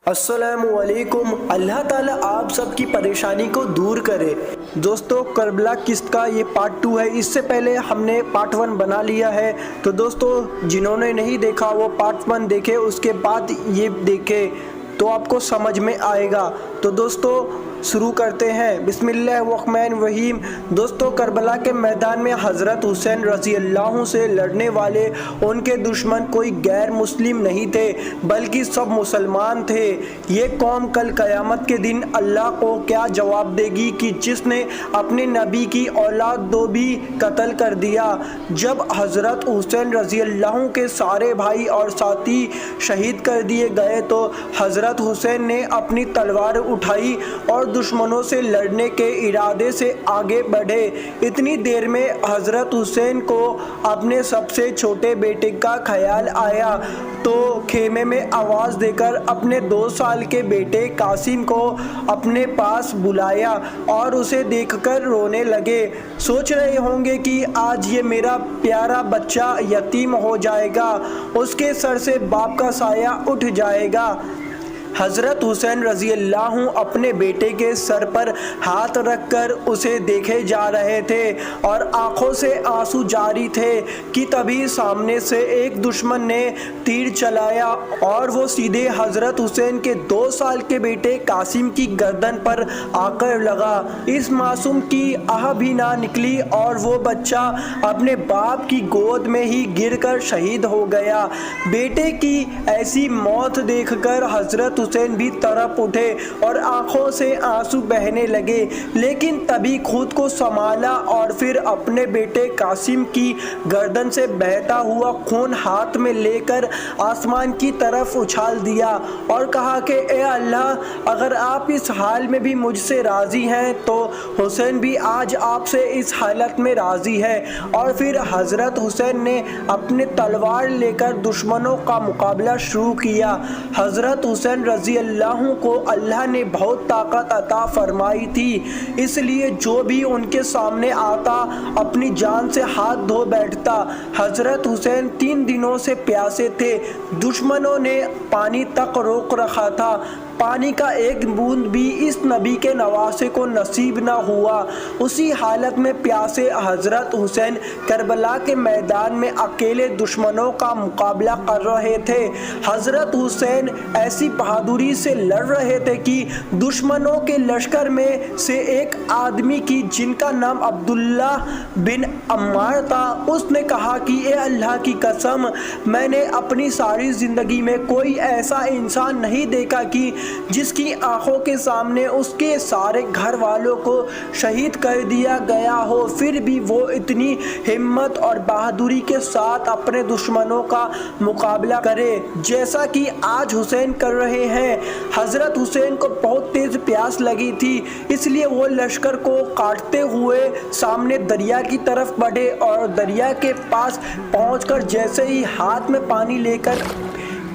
السلام علیکم۔ اللہ تعالیٰ آپ سب کی پریشانی کو دور کرے۔ دوستو، کربلا قسط کا یہ پارٹ 2 ہے۔ اس سے پہلے ہم نے پارٹ 1 بنا لیا ہے، تو دوستو جنہوں نے نہیں دیکھا وہ پارٹ 1 دیکھے، اس کے بعد یہ دیکھے تو آپ کو سمجھ میں آئے گا۔ تو دوستو شروع کرتے ہیں۔ بسم اللہ الرحمن الرحیم۔ دوستو، کربلا کے میدان میں حضرت حسین رضی اللہ عنہ سے لڑنے والے ان کے دشمن کوئی غیر مسلم نہیں تھے بلکہ سب مسلمان تھے۔ یہ قوم کل قیامت کے دن اللہ کو کیا جواب دے گی کہ جس نے اپنے نبی کی اولاد دو بھی قتل کر دیا۔ جب حضرت حسین رضی اللہ عنہ کے سارے بھائی اور ساتھی شہید کر دیے گئے تو حضرت حسین نے اپنی تلوار اٹھائی اور دشمنوں سے لڑنے کے ارادے سے آگے بڑھے۔ اتنی دیر میں حضرت حسین کو اپنے سب سے چھوٹے بیٹے کا خیال آیا تو خیمے میں آواز دے کر اپنے 2 سال کے بیٹے قاسم کو اپنے پاس بلایا اور اسے دیکھ کر رونے لگے۔ سوچ رہے ہوں گے کہ آج یہ میرا پیارا بچہ یتیم ہو جائے گا، اس کے سر سے باپ کا سایہ اٹھ جائے گا۔ حضرت حسین رضی اللہ عنہ اپنے بیٹے کے سر پر ہاتھ رکھ کر اسے دیکھے جا رہے تھے اور آنکھوں سے آنسو جاری تھے کہ تبھی سامنے سے ایک دشمن نے تیر چلایا اور وہ سیدھے حضرت حسین کے 2 سال کے بیٹے قاسم کی گردن پر آ کر لگا۔ اس معصوم کی آہ بھی نہ نکلی اور وہ بچہ اپنے باپ کی گود میں ہی گر کر شہید ہو گیا۔ بیٹے کی ایسی موت دیکھ کر حضرت حسین بھی تڑپ اٹھے اور آنکھوں سے آنسو بہنے لگے، لیکن تبھی خود کو سنبھالا اور پھر اپنے بیٹے قاسم کی گردن سے بہتا ہوا خون ہاتھ میں لے کر آسمان کی طرف اچھال دیا اور کہا کہ اے اللہ، اگر آپ اس حال میں بھی مجھ سے راضی ہیں تو حسین بھی آج آپ سے اس حالت میں راضی ہے۔ اور پھر حضرت حسین نے اپنے تلوار لے کر دشمنوں کا مقابلہ شروع کیا۔ حضرت حسین رضی اللہ عنہ کو اللہ نے بہت طاقت عطا فرمائی تھی، اس لیے جو بھی ان کے سامنے آتا اپنی جان سے ہاتھ دھو بیٹھتا۔ حضرت حسین 3 دنوں سے پیاسے تھے، دشمنوں نے پانی تک روک رکھا تھا، پانی کا ایک بوند بھی اس نبی کے نواسے کو نصیب نہ ہوا۔ اسی حالت میں پیاسے حضرت حسین کربلا کے میدان میں اکیلے دشمنوں کا مقابلہ کر رہے تھے۔ حضرت حسین ایسی بہادری سے لڑ رہے تھے کہ دشمنوں کے لشکر میں سے ایک آدمی کی جن کا نام عبداللہ بن عمار تھا، اس نے کہا کہ اے اللہ کی قسم، میں نے اپنی ساری زندگی میں کوئی ایسا انسان نہیں دیکھا کہ جس کی آنکھوں کے سامنے اس کے سارے گھر والوں کو شہید کر دیا گیا ہو، پھر بھی وہ اتنی ہمت اور بہادری کے ساتھ اپنے دشمنوں کا مقابلہ کرے جیسا کہ آج حسین کر رہے ہیں۔ حضرت حسین کو بہت تیز پیاس لگی تھی، اس لیے وہ لشکر کو کاٹتے ہوئے سامنے دریا کی طرف بڑھے اور دریا کے پاس پہنچ کر جیسے ہی ہاتھ میں پانی لے کر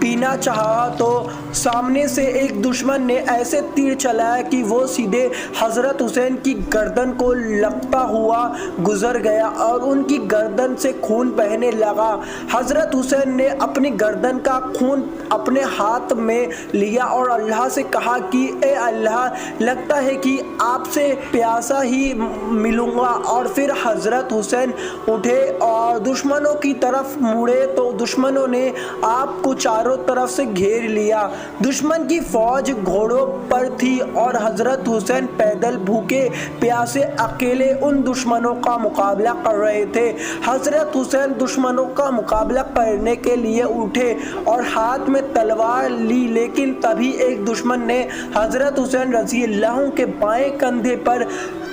پینا چاہا تو سامنے سے ایک دشمن نے ایسے تیر چلایا کہ وہ سیدھے حضرت حسین کی گردن کو لگتا ہوا گزر گیا اور ان کی گردن سے خون بہنے لگا۔ حضرت حسین نے اپنی گردن کا خون اپنے ہاتھ میں لیا اور اللہ سے کہا کہ اے اللہ، لگتا ہے کہ آپ سے پیاسا ہی ملوں گا۔ اور پھر حضرت حسین اٹھے اور دشمنوں کی طرف مڑے تو دشمنوں نے آپ کو چاروں طرف سے گھیر لیا۔ دشمن کی فوج گھوڑوں پر تھی اور حضرت حسین پیدل بھوکے پیاسے اکیلے ان دشمنوں کا مقابلہ کر رہے تھے۔ حضرت حسین دشمنوں کا مقابلہ کرنے کے لیے اٹھے اور ہاتھ میں تلوار لی، لیکن تبھی ایک دشمن نے حضرت حسین رضی اللہ عنہ کے بائیں کندھے پر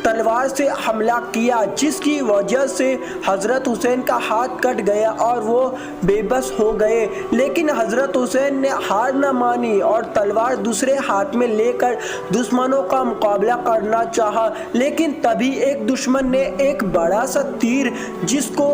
تلوار سے حملہ کیا، جس کی وجہ سے حضرت حسین کا ہاتھ کٹ گیا اور وہ بے بس ہو گئے۔ لیکن حضرت حسین نے ہار نہ مانی اور تلوار دوسرے ہاتھ میں لے کر دشمنوں کا مقابلہ کرنا چاہا، لیکن تبھی ایک دشمن نے ایک بڑا سا تیر جس کو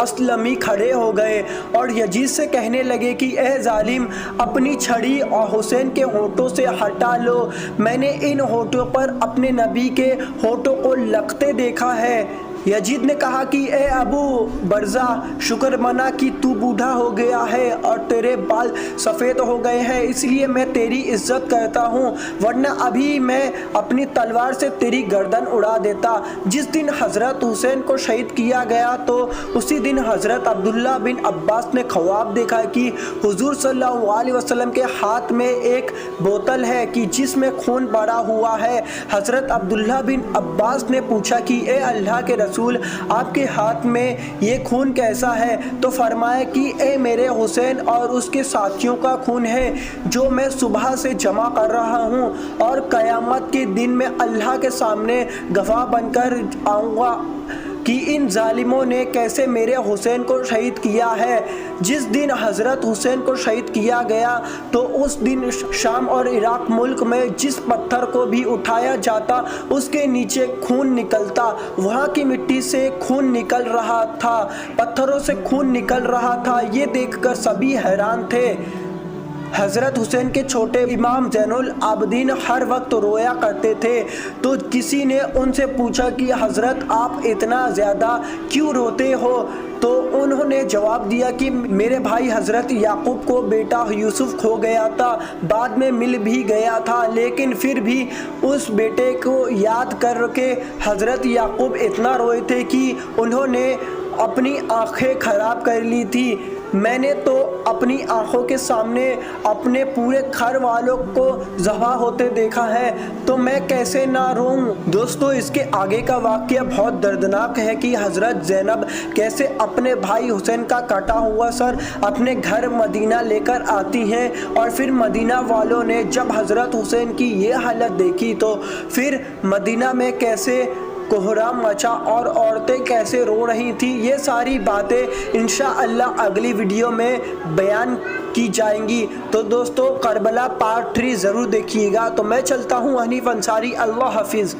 اسلمی کھڑے ہو گئے اور یزید سے کہنے لگے کہ اے ظالم، اپنی چھڑی اور حسین کے ہونٹوں سے ہٹا لو، میں نے ان ہونٹوں پر اپنے نبی کے ہونٹوں کو لگتے دیکھا ہے۔ یزید نے کہا کہ اے ابو برزہ، شکر منا کہ تو بوڑھا ہو گیا ہے اور تیرے بال سفید ہو گئے ہیں، اس لیے میں تیری عزت کرتا ہوں، ورنہ ابھی میں اپنی تلوار سے تیری گردن اڑا دیتا۔ جس دن حضرت حسین کو شہید کیا گیا تو اسی دن حضرت عبداللہ بن عباس نے خواب دیکھا کہ حضور صلی اللہ علیہ وسلم کے ہاتھ میں ایک بوتل ہے کہ جس میں خون بھرا ہوا ہے۔ حضرت عبداللہ بن عباس نے پوچھا کہ اے اللہ کے رسول، آپ کے ہاتھ میں یہ خون کیسا ہے؟ تو فرمایا کہ اے میرے حسین اور اس کے ساتھیوں کا خون ہے جو میں صبح سے جمع کر رہا ہوں، اور قیامت کے دن میں اللہ کے سامنے گواہ بن کر آؤں گا کہ ان ظالموں نے کیسے میرے حسین کو شہید کیا ہے۔ جس دن حضرت حسین کو شہید کیا گیا تو اس دن شام اور عراق ملک میں جس پتھر کو بھی اٹھایا جاتا اس کے نیچے خون نکلتا، وہاں کی مٹی سے خون نکل رہا تھا، پتھروں سے خون نکل رہا تھا۔ یہ دیکھ کر سبھی حیران تھے۔ حضرت حسین کے چھوٹے امام زین العابدین ہر وقت رویا کرتے تھے، تو کسی نے ان سے پوچھا کہ حضرت آپ اتنا زیادہ کیوں روتے ہو؟ تو انہوں نے جواب دیا کہ میرے بھائی حضرت یعقوب کو بیٹا یوسف کھو گیا تھا، بعد میں مل بھی گیا تھا، لیکن پھر بھی اس بیٹے کو یاد کر کے حضرت یعقوب اتنا روئے تھے کہ انہوں نے اپنی آنکھیں خراب کر لی تھی۔ میں نے تو اپنی آنکھوں کے سامنے اپنے پورے گھر والوں کو ذبح ہوتے دیکھا ہے، تو میں کیسے نہ روں؟ دوستو، اس کے آگے کا واقعہ بہت دردناک ہے کہ حضرت زینب کیسے اپنے بھائی حسین کا کٹا ہوا سر اپنے گھر مدینہ لے کر آتی ہیں، اور پھر مدینہ والوں نے جب حضرت حسین کی یہ حالت دیکھی تو پھر مدینہ میں کیسے کوہرام مچا اور عورتیں کیسے رو رہی تھیں۔ یہ ساری باتیں انشاءاللہ اگلی ویڈیو میں بیان کی جائیں گی۔ تو دوستو، کربلا پارٹ 3 ضرور دیکھیے گا۔ تو میں چلتا ہوں حنیف انصاری، اللہ حافظ۔